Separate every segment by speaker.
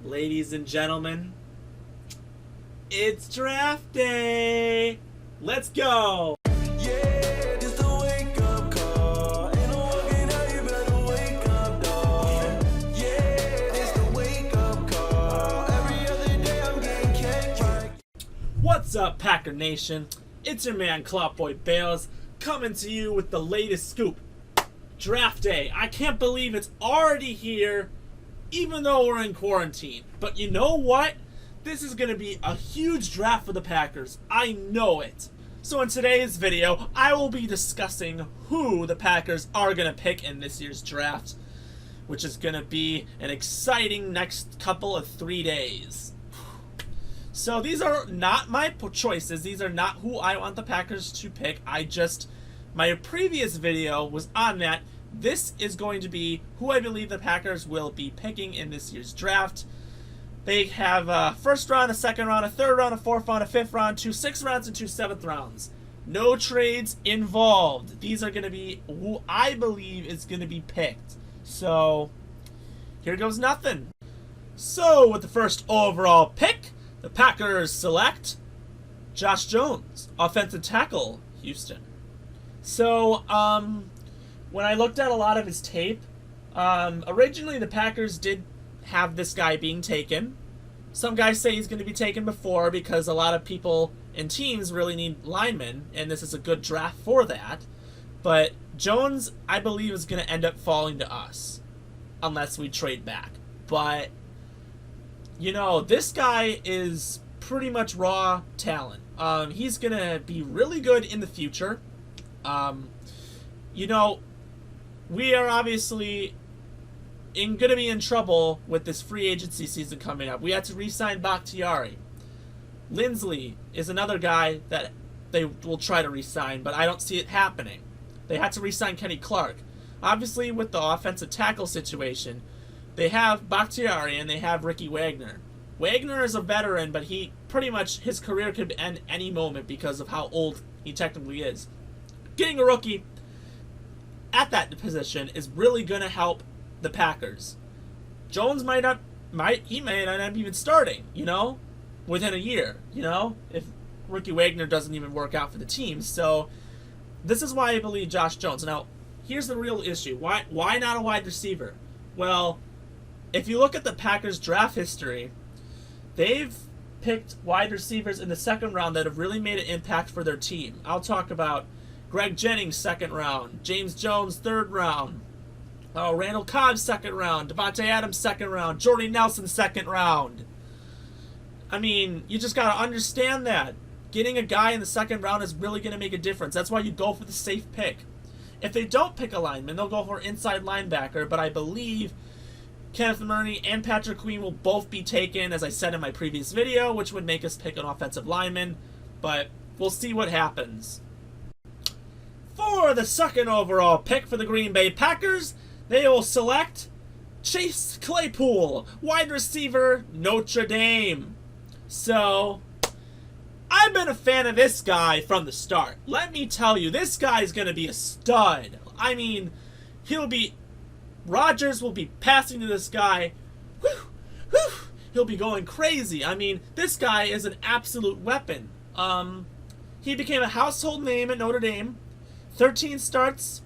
Speaker 1: Ladies and gentlemen, it's draft day. Let's go.
Speaker 2: Yeah, this the wake up call. Ain't no working out, you better wake up, dog. Yeah, this the wake up call. Every other day I'm getting kicked right.
Speaker 1: What's up, Packer Nation? It's your man, Cloutboy Bales, coming to you with the latest scoop. Draft day. I can't believe it's already here, even though we're in quarantine. But you know what? This is going to be a huge draft for the Packers. I know it. So in today's video, I will be discussing who the Packers are going to pick in this year's draft, which is going to be an exciting next couple of 3 days. So these are not my choices. These are not who I want the Packers to pick. My previous video was on that. This is going to be who I believe the Packers will be picking in this year's draft. They have a first round, a second round, a third round, a fourth round, a fifth round, 2 sixth rounds, and 2 seventh rounds. No trades involved. These are going to be who I believe is going to be picked. So here goes nothing. So with the first overall pick, the Packers select Josh Jones, offensive tackle, Houston. So, when I looked at a lot of his tape, originally the Packers did have this guy being taken. Some guys say he's going to be taken before because a lot of people and teams really need linemen, and this is a good draft for that. But Jones, I believe, is going to end up falling to us unless we trade back. But, you know, this guy is pretty much raw talent. He's going to be really good in the future. You know, we are obviously going to be in trouble with this free agency season coming up. We had to re-sign Bakhtiari. Lindsley is another guy that they will try to re-sign, but I don't see it happening. They had to re-sign Kenny Clark. Obviously, with the offensive tackle situation, they have Bakhtiari and they have Ricky Wagner. Wagner is a veteran, but he pretty much, his career could end any moment because of how old he technically is. Getting a rookie at that position is really going to help the Packers. Jones may not even starting, you know, within a year, you know, if Ricky Wagner doesn't even work out for the team. So this is why I believe Josh Jones. Now, here's the real issue. Why not a wide receiver? Well, if you look at the Packers draft history, they've picked wide receivers in the second round that have really made an impact for their team. I'll talk about Greg Jennings, second round. James Jones, third round. Randall Cobb, second round. Devontae Adams, second round. Jordy Nelson, second round. I mean, you just got to understand that. Getting a guy in the second round is really going to make a difference. That's why you go for the safe pick. If they don't pick a lineman, they'll go for an inside linebacker, but I believe Kenneth Murray and Patrick Queen will both be taken, as I said in my previous video, which would make us pick an offensive lineman, but we'll see what happens. For the second overall pick for the Green Bay Packers, they will select Chase Claypool, wide receiver, Notre Dame. So, I've been a fan of this guy from the start. Let me tell you, this guy is going to be a stud. I mean, Rodgers will be passing to this guy. Whew, whew, he'll be going crazy. I mean, this guy is an absolute weapon. He became a household name at Notre Dame. 13 starts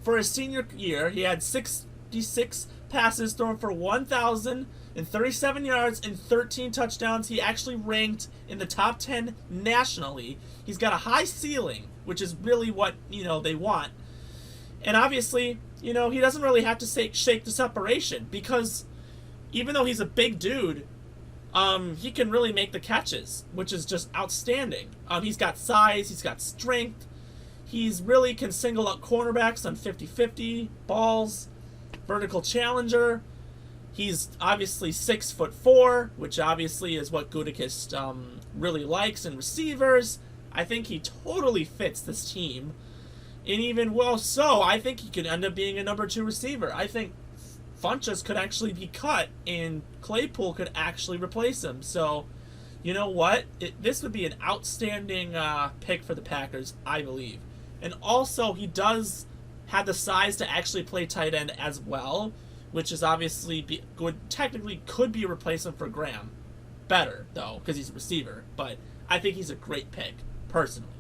Speaker 1: for his senior year. He had 66 passes thrown for 1,037 yards and 13 touchdowns. He actually ranked in the top 10 nationally. He's got a high ceiling, which is really what, you know, they want. And obviously, you know, he doesn't really have to shake the separation because even though he's a big dude, he can really make the catches, which is just outstanding. He's got size, he's got strength. He's really can single out cornerbacks on 50-50 balls, vertical challenger. He's obviously 6'4", which obviously is what Gutekunst really likes in receivers. I think he totally fits this team. And even well so, I think he could end up being a number 2 receiver. I think Funchess could actually be cut and Claypool could actually replace him. So, you know what? This would be an outstanding pick for the Packers, I believe. And also, he does have the size to actually play tight end as well, which is obviously technically could be a replacement for Graham. Better, though, because he's a receiver. But I think he's a great pick, personally.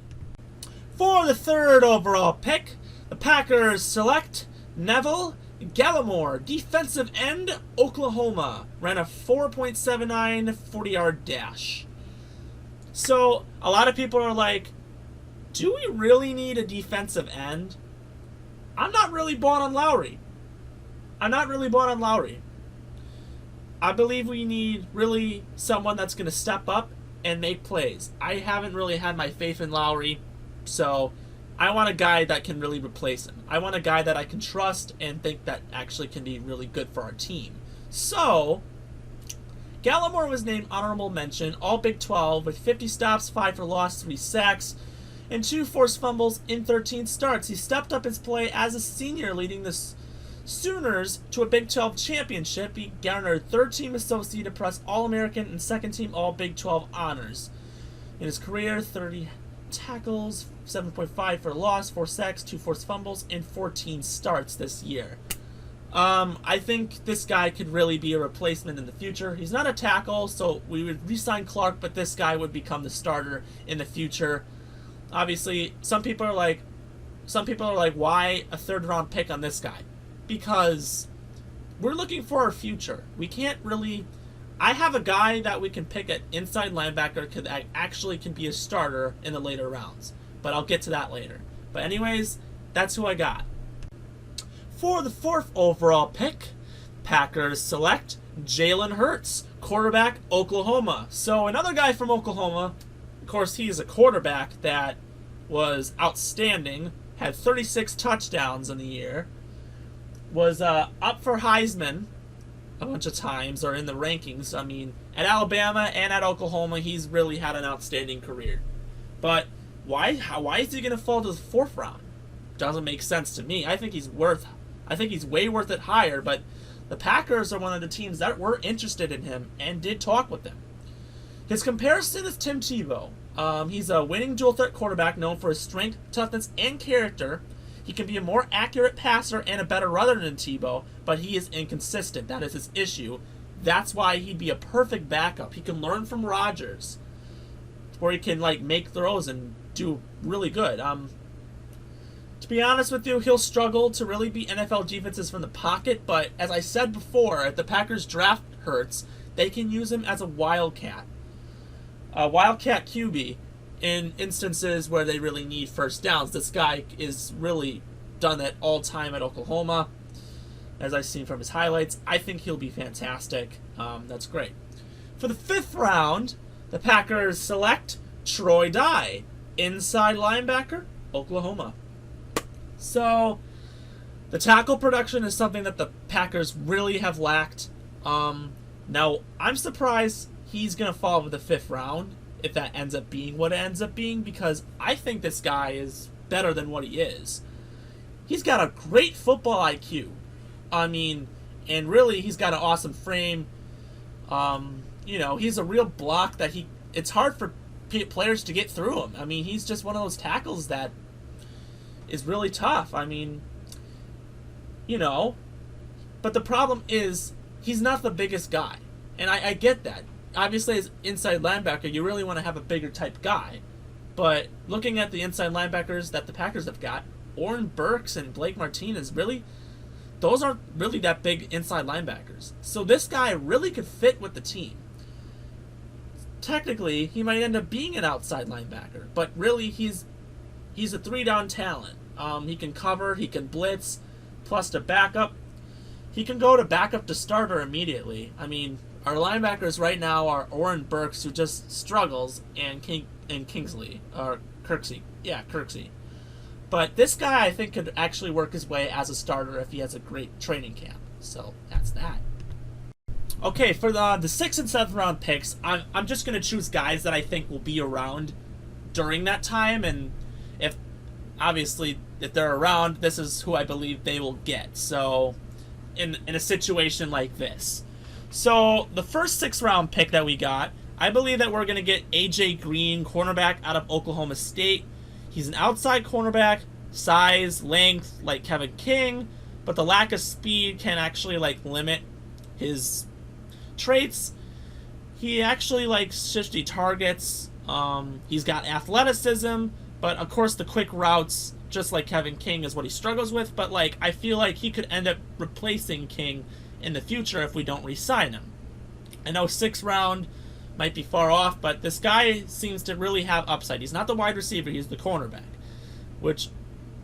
Speaker 1: For the 3rd overall pick, the Packers select Neville Gallimore, defensive end, Oklahoma. Ran a 4.79 40-yard dash. So, a lot of people are like, do we really need a defensive end? I'm not really bought on Lowry. I believe we need really someone that's going to step up and make plays. I haven't really had my faith in Lowry, so I want a guy that can really replace him. I want a guy that I can trust and think that actually can be really good for our team. So, Gallimore was named honorable mention, all Big 12, with 50 stops, 5 for loss, 3 sacks, and 2 forced fumbles in 13 starts. He stepped up his play as a senior, leading the Sooners to a Big 12 championship. He garnered 3rd-team Associated Press All-American and 2nd-team All-Big 12 honors. In his career, 30 tackles, 7.5 for loss, 4 sacks, 2 forced fumbles, and 14 starts this year. I think this guy could really be a replacement in the future. He's not a tackle, so we would re-sign Clark, but this guy would become the starter in the future. Obviously, some people are like, why a 3rd-round pick on this guy? Because we're looking for our future. We can't really... I have a guy that we can pick at inside linebacker that actually can be a starter in the later rounds. But I'll get to that later. But anyways, that's who I got. For the 4th overall pick, Packers select Jalen Hurts, quarterback, Oklahoma. So another guy from Oklahoma. Of course, he's a quarterback that was outstanding, had 36 touchdowns in the year, was up for Heisman a bunch of times, or in the rankings. I mean, at Alabama and at Oklahoma, he's really had an outstanding career. But why is he going to fall to the 4th round? Doesn't make sense to me. I think he's way worth it higher, but the Packers are one of the teams that were interested in him and did talk with him. His comparison is Tim Tebow. He's a winning dual-threat quarterback known for his strength, toughness, and character. He can be a more accurate passer and a better runner than Tebow, but he is inconsistent. That is his issue. That's why he'd be a perfect backup. He can learn from Rodgers, where he can make throws and do really good. To be honest with you, he'll struggle to really beat NFL defenses from the pocket, but as I said before, if the Packers draft Hurts, they can use him as a wildcat QB in instances where they really need first downs. This guy is really done that all time at Oklahoma, as I've seen from his highlights. I think he'll be fantastic. That's great. For the 5th round, the Packers select Troy Dye, inside linebacker, Oklahoma. So, the tackle production is something that the Packers really have lacked. Now, I'm surprised he's going to fall with the 5th round, if that ends up being what it ends up being, because I think this guy is better than what he is. He's got a great football IQ. I mean, and really, he's got an awesome frame. He's a real block that it's hard for players to get through him. I mean, he's just one of those tackles that is really tough. I mean, but the problem is he's not the biggest guy. And I get that. Obviously, as inside linebacker, you really want to have a bigger type guy. But looking at the inside linebackers that the Packers have got, Oren Burks and Blake Martinez, those aren't really that big inside linebackers. So this guy really could fit with the team. Technically, he might end up being an outside linebacker, but really he's a 3-down talent. He can cover, he can blitz, plus to backup. He can go to backup to starter immediately. I mean, our linebackers right now are Oren Burks, who just struggles, and Kingsley, or Kirksey. Yeah, Kirksey. But this guy, I think, could actually work his way as a starter if he has a great training camp. So, that's that. Okay, for the 6th and 7th round picks, I'm just going to choose guys that I think will be around during that time, and if they're around, this is who I believe they will get. So, in a situation like this. So, the first 6th round pick that we got, I believe that we're going to get A.J. Green, cornerback out of Oklahoma State. He's an outside cornerback, size, length, like Kevin King, but the lack of speed can actually like limit his traits. He actually likes shifty targets. He's got athleticism, but of course the quick routes, just like Kevin King, is what he struggles with. But like I feel like he could end up replacing King in the future if we don't re-sign him. I know 6th round might be far off, but this guy seems to really have upside. He's not the wide receiver, he's the cornerback, which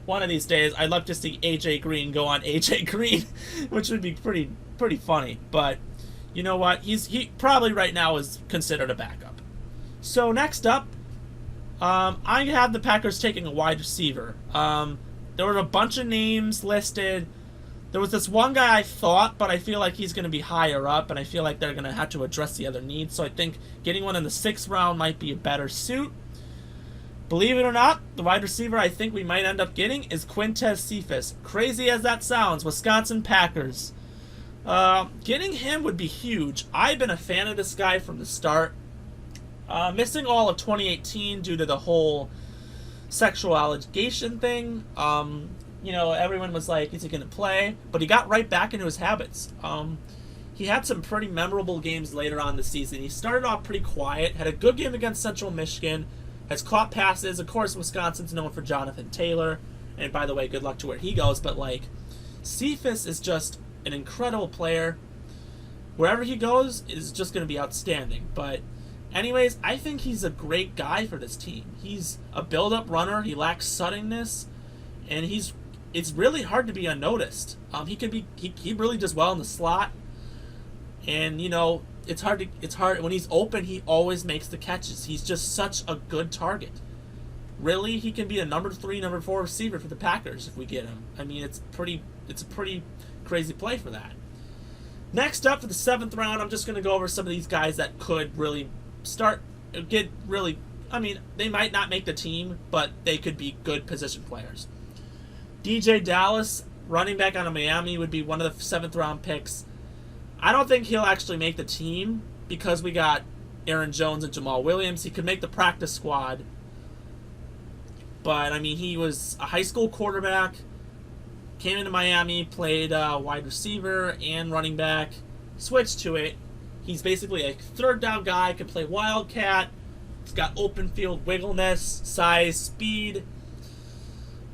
Speaker 1: one of these days I'd love to see AJ Green go on AJ Green, which would be pretty funny. But you know what? He probably right now is considered a backup. So next up, I have the Packers taking a wide receiver. There were a bunch of names listed. There was this one guy I thought, but I feel like he's going to be higher up, and I feel like they're going to have to address the other needs. So I think getting one in the 6th round might be a better suit. Believe it or not, the wide receiver I think we might end up getting is Quintez Cephus. Crazy as that sounds, Wisconsin Packers. Getting him would be huge. I've been a fan of this guy from the start. Missing all of 2018 due to the whole sexual allegation thing. Everyone was like, is he going to play? But he got right back into his habits. He had some pretty memorable games later on the season. He started off pretty quiet, had a good game against Central Michigan, has caught passes. Of course, Wisconsin's known for Jonathan Taylor. And by the way, good luck to where he goes. But, Cephus is just an incredible player. Wherever he goes is just going to be outstanding. But anyways, I think he's a great guy for this team. He's a build-up runner. He lacks suddenness. And it's really hard to be unnoticed. He really does well in the slot, and it's hard when he's open. He always makes the catches. He's just such a good target. Really, he can be a number 3, number 4 receiver for the Packers if we get him. I mean, it's a pretty crazy play for that. Next up for the 7th round, I'm just going to go over some of these guys that could really they might not make the team, but they could be good position players. DJ Dallas, running back out of Miami, would be one of the 7th round picks. I don't think he'll actually make the team because we got Aaron Jones and Jamal Williams. He could make the practice squad. But, he was a high school quarterback, came into Miami, played wide receiver and running back, switched to it. He's basically a 3rd down guy, could play wildcat. He's got open field wiggleness, size, speed.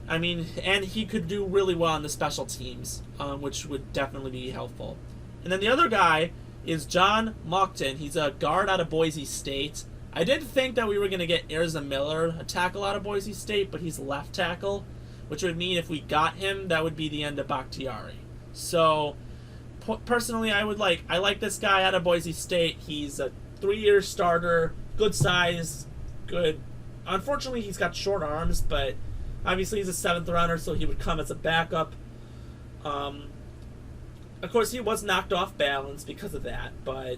Speaker 1: And he could do really well on the special teams, which would definitely be helpful. And then the other guy is John Mockton. He's a guard out of Boise State. I did think that we were going to get Erza Miller, a tackle out of Boise State, but he's left tackle, which would mean if we got him, that would be the end of Bakhtiari. So, personally, I like this guy out of Boise State. He's a 3-year starter, good size, good. Unfortunately, he's got short arms, but obviously he's a 7th rounder, so he would come as a backup. Of course, he was knocked off balance because of that, but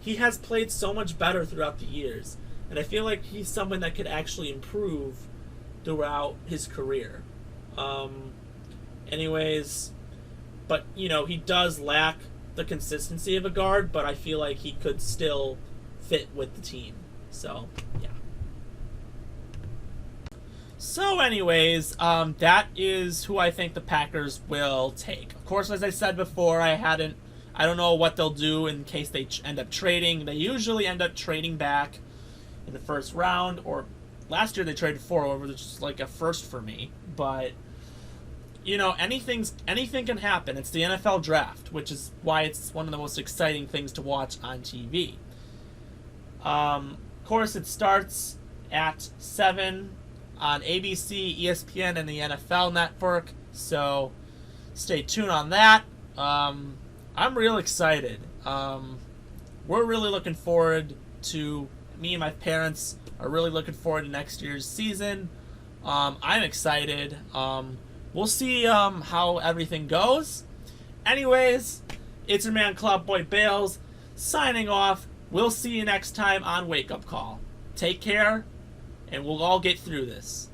Speaker 1: he has played so much better throughout the years, and I feel like he's someone that could actually improve throughout his career. But he does lack the consistency of a guard, but I feel like he could still fit with the team. So, yeah. So anyways, that is who I think the Packers will take. Of course, as I said before, I don't know what they'll do in case they end up trading. They usually end up trading back in the 1st round, or last year they traded 4 over, which is like a first for me. But, anything can happen. It's the NFL draft, which is why it's one of the most exciting things to watch on TV. Of course, it starts at 7 on ABC, ESPN, and the NFL Network, so stay tuned on that. I'm real excited. We're really looking forward to, me and my parents are really looking forward to next year's season. I'm excited. We'll see how everything goes. Anyways, it's your man Club Boy Bales signing off. We'll see you next time on Wake Up Call. Take care, and we'll all get through this.